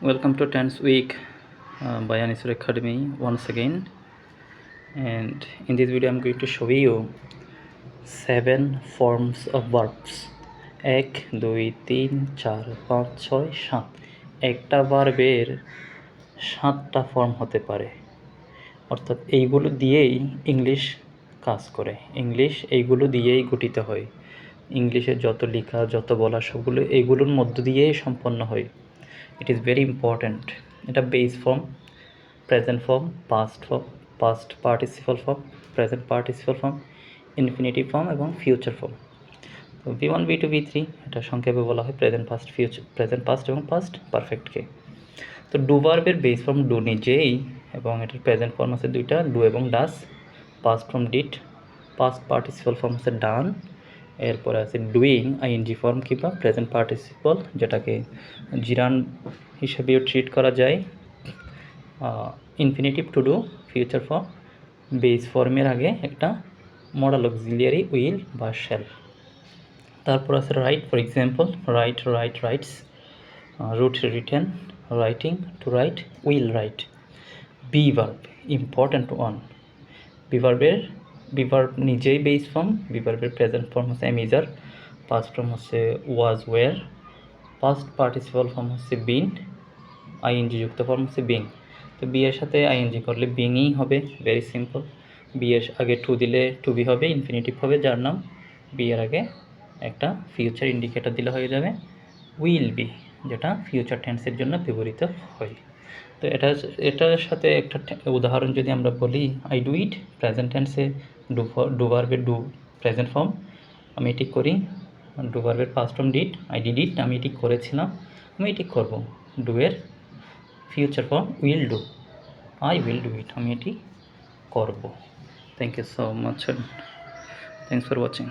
Welcome to 10th week by Anisur Academy once again, and in this video I'm going to show you 7 forms of verbs. 1 2 3 4 5 6 7 একটা ভার্বের 7টা form হতে পারে, অর্থাৎ এইগুলো দিয়েই English কাজ করে। ইংলিশ এইগুলো দিয়েই গঠিত হয়। ইংলিশে যত লেখা যত বলা সবগুলো এইগুলোর মধ্য দিয়েই সম্পন্ন হয়। It is very important. এটা base form, present form, past participle form, present participle form, infinitive form এবং ফিউচার ফর্ম। তো V1 V2 V3 এটা সংক্ষেপে বলা হয় প্রেজেন্ট পাস্ট এবং পাস্ট পারফেক্টকে। তো ডু ভার্বের বেস ফর্ম ডু নিজেই, এবং এটার প্রেজেন্ট ফর্ম আছে দুইটা, ডু এবং does. Past form did, past participle form আছে ডান, এরপরে আছে ডুইং আইএনজি ফর্ম কিংবা প্রেজেন্ট পার্টিসিপাল, যেটাকে জিরান হিসেবেও ট্রিট করা যায়। Infinitive to do, future form, base ফর্মের আগে একটা মডাল অক্সিলিয়ারি উইল বা শ্যাল। তারপর আছে write, for example writes, wrote written, writing, to write, will write. Be verb important one. Be verb নিজেই বেস ফর্ম। বি ভার্বের প্রেজেন্ট ফর্ম হচ্ছে am is are, past form হচ্ছে was were, past participle form হচ্ছে বিন, ING যুক্ত form হচ্ছে being. তো B এর সাথে আইএনজি করলে বিংই হবে, ভেরি সিম্পল। বি এর আগে টু দিলে টু বি হবে, ইনফিনিটিভ হবে যার নাম। বি এর আগে একটা ফিউচার ইন্ডিকেটর দিলে হয়ে যাবে উইল বি, যেটা ফিউচার টেন্সের জন্য ব্যবহৃত হয়। তো এটার সাথে একটা উদাহরণ যদি আমরা বলি, আই ডু ইট, প্রেজেন্ট টেন্সে ডু ভার্বের ডু প্রেজেন্ট ফর্ম, আমি এটি করি। ডু ভার্বের past form did, I did it, আমি এটি করেছিলাম, আমি এটি করব। ডু এর future form will do, I will do it, আমি এটি করব। Thank you so much, thanks for watching.